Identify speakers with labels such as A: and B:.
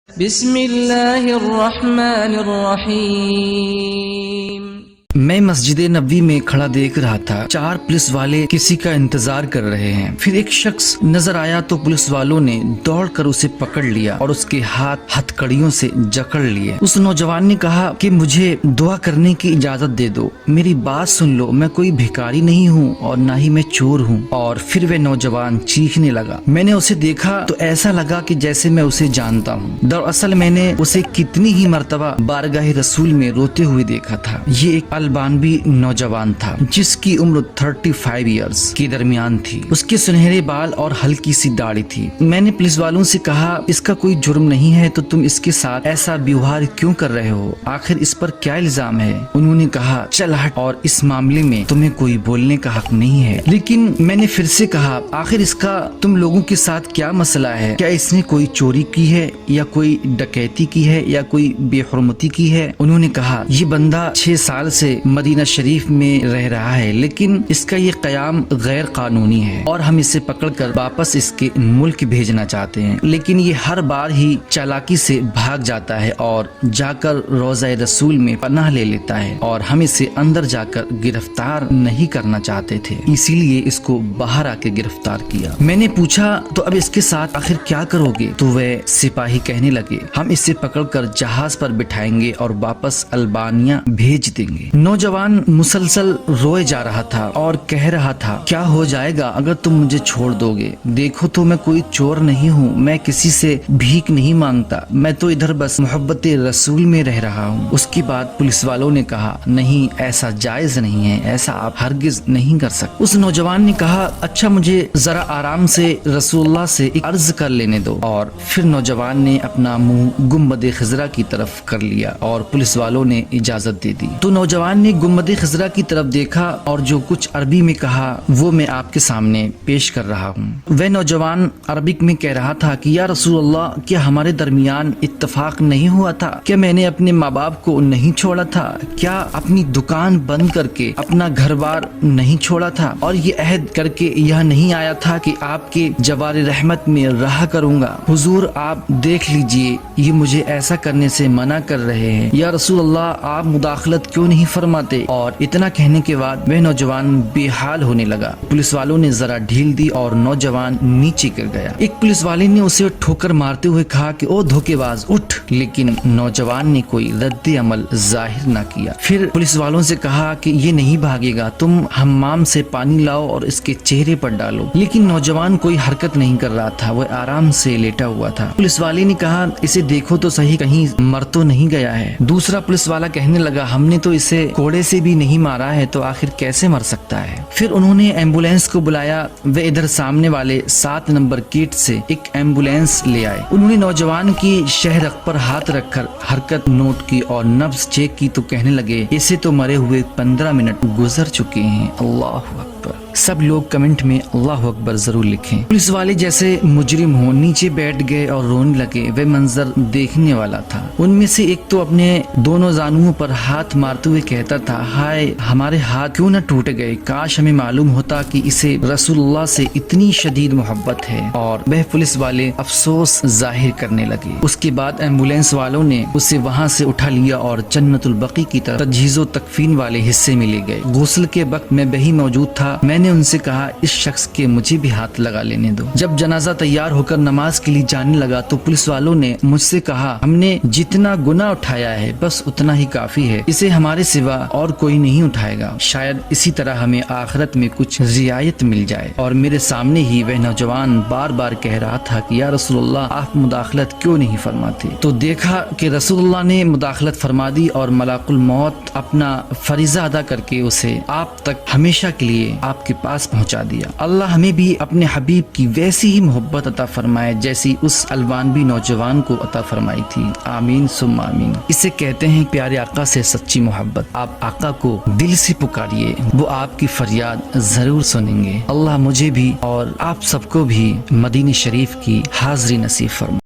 A: بسم اللہ الرحمن الرحیم۔
B: میں مسجد نبوی میں کھڑا دیکھ رہا تھا، 4 پولیس والے کسی کا انتظار کر رہے ہیں۔ پھر ایک شخص نظر آیا تو پولیس والوں نے دوڑ کر اسے پکڑ لیا اور اس کے ہاتھ ہتھکڑیوں سے جکڑ لیے۔ اس نوجوان نے کہا کہ مجھے دعا کرنے کی اجازت دے دو، میری بات سن لو، میں کوئی بھکاری نہیں ہوں اور نہ ہی میں چور ہوں۔ اور پھر وہ نوجوان چیخنے لگا۔ میں نے اسے دیکھا تو ایسا لگا کہ جیسے میں اسے جانتا ہوں۔ دراصل میں نے اسے کتنی ہی مرتبہ بارگاہ رسول میں روتے ہوئے دیکھا تھا۔ یہ ایک البانوی نوجوان تھا جس کی عمر 35 ایئرز کے درمیان تھی۔ اس کے سنہرے بال اور ہلکی سی داڑھی تھی۔ میں نے پولیس والوں سے کہا، اس کا کوئی جرم نہیں ہے تو تم اس کے ساتھ ایسا ویوہار کیوں کر رہے ہو؟ آخر اس پر کیا الزام ہے؟ انہوں نے کہا، چل ہٹ، اور اس معاملے میں تمہیں کوئی بولنے کا حق نہیں ہے۔ لیکن میں نے پھر سے کہا، آخر اس کا تم لوگوں کے ساتھ کیا مسئلہ ہے؟ کیا اس نے کوئی چوری کی ہے یا کوئی ڈکیتی کی ہے یا کوئی بے حرمتی کی ہے؟ انہوں نے کہا، یہ بندہ 6 سال سے مدینہ شریف میں رہ رہا ہے، لیکن اس کا یہ قیام غیر قانونی ہے اور ہم اسے پکڑ کر واپس اس کے ملک بھیجنا چاہتے ہیں، لیکن یہ ہر بار ہی چالاکی سے بھاگ جاتا ہے اور جا کر روضہ رسول میں پناہ لے لیتا ہے، اور ہم اسے اندر جا کر گرفتار نہیں کرنا چاہتے تھے، اسی لیے اس کو باہر آ کے گرفتار کیا۔ میں نے پوچھا، تو اب اس کے ساتھ آخر کیا کرو گے؟ تو وہ سپاہی کہنے لگے، ہم اسے پکڑ کر جہاز پر بٹھائیں گے اور واپس البانیہ بھیج دیں گے۔ نوجوان مسلسل روئے جا رہا تھا اور کہہ رہا تھا، کیا ہو جائے گا اگر تم مجھے چھوڑ دو گے؟ دیکھو تو میں کوئی چور نہیں ہوں، میں کسی سے بھیک نہیں مانگتا، میں تو ادھر بس محبت رسول میں رہ رہا ہوں۔ اس کے بعد پولیس والوں نے کہا، نہیں، ایسا جائز نہیں ہے، ایسا آپ ہرگز نہیں کر سکتے۔ اس نوجوان نے کہا، اچھا مجھے ذرا آرام سے رسول اللہ سے ایک عرض کر لینے دو، اور پھر نوجوان نے اپنا منہ گنبد خضرا کی طرف کر لیا اور پولیس والوں نے اجازت دے دی۔ تو نوجوان نے گنبد خضرا کی طرف دیکھا اور جو کچھ عربی میں کہا وہ میں آپ کے سامنے پیش کر رہا ہوں۔ وہ نوجوان عربک میں کہہ رہا تھا کہ یا رسول اللہ، کیا ہمارے درمیان اتفاق نہیں ہوا تھا؟ کیا میں نے اپنے ماں باپ کو نہیں چھوڑا تھا؟ کیا اپنی دکان بند کر کے اپنا گھر بار نہیں چھوڑا تھا؟ اور یہ عہد کر کے یہاں نہیں آیا تھا کہ آپ کے جوار رحمت میں رہا کروں گا؟ حضور آپ دیکھ لیجئے، یہ مجھے ایسا کرنے سے منع کر رہے ہیں، یا رسول اللہ آپ مداخلت کیوں نہیں فرماتے؟ اور اتنا کہنے کے بعد وہ نوجوان بے حال ہونے لگا۔ پولیس والوں نے ذرا ڈھیل دی اور نوجوان نیچے گر گیا۔ ایک پولیس والے نے اسے ٹھوکر مارتے ہوئے کہا کہ او دھوکے باز، اٹھ، لیکن نوجوان نے کوئی رد عمل ظاہر نہ کیا۔ پھر پولیس والوں سے کہا کہ یہ نہیں بھاگے گا، تم حمام سے پانی لاؤ اور اس کے چہرے پر ڈالو، لیکن نوجوان کوئی حرکت نہیں کر رہا تھا، وہ آرام سے لیٹا ہوا تھا۔ پولیس والے نے کہا، اسے دیکھو تو صحیح، کہیں مر تو نہیں گیا ہے؟ دوسرا پولیس والا کہنے لگا، ہم نے تو اسے کوڑے سے بھی نہیں مارا ہے تو آخر کیسے مر سکتا ہے؟ پھر انہوں نے ایمبولینس کو بلایا، وہ ادھر سامنے والے 7 نمبر گیٹ سے ایک ایمبولینس لے آئے۔ انہوں نے نوجوان کی شہرق پر ہاتھ رکھ کر حرکت نوٹ کی اور نبض چیک کی تو کہنے لگے، اسے تو مرے ہوئے 15 منٹ گزر چکے ہیں۔ اللہ اکبر۔ سب لوگ کمنٹ میں اللہ اکبر ضرور لکھیں۔ پولیس والے جیسے مجرم ہوں نیچے بیٹھ گئے اور رونے لگے۔ وہ منظر دیکھنے والا تھا۔ ان میں سے ایک تو اپنے دونوں زانوؤں پر ہاتھ مارتے ہوئے کہتا تھا، ہائے ہمارے ہاتھ کیوں نہ ٹوٹ گئے، کاش ہمیں معلوم ہوتا کہ اسے رسول اللہ سے اتنی شدید محبت ہے۔ اور وہ پولیس والے افسوس ظاہر کرنے لگے۔ اس کے بعد ایمبولینس والوں نے اسے وہاں سے اٹھا لیا اور جنت البقیع کی طرف تجہیز و تکفین والے حصے میں لے گئے۔ غسل کے وقت میں وہی موجود تھا۔ میں نے ان سے کہا، اس شخص کے مجھے بھی ہاتھ لگا لینے دو۔ جب جنازہ تیار ہو کر نماز کے لیے جانے لگا تو پولیس والوں نے مجھ سے کہا، ہم نے جتنا گناہ اٹھایا ہے بس اتنا ہی کافی ہے، اسے ہمارے سوا اور کوئی نہیں اٹھائے گا، شاید اسی طرح ہمیں آخرت میں کچھ رعایت مل جائے۔ اور میرے سامنے ہی وہ نوجوان بار بار کہہ رہا تھا کہ یا رسول اللہ آپ مداخلت کیوں نہیں فرماتے؟ تو دیکھا کہ رسول اللہ نے مداخلت فرما دی اور ملاک الموت اپنا فریضہ ادا کر کے اسے آپ تک ہمیشہ کے لیے آپ کے پاس پہنچا دیا۔ اللہ ہمیں بھی اپنے حبیب کی ویسی ہی محبت عطا فرمائے جیسی اس البانوی نوجوان کو عطا فرمائی تھی، آمین ثم آمین۔ اسے کہتے ہیں پیارے آقا سے سچی محبت۔ آپ آقا کو دل سے پکاریے، وہ آپ کی فریاد ضرور سنیں گے۔ اللہ مجھے بھی اور آپ سب کو بھی مدینہ شریف کی حاضری نصیب فرمائے۔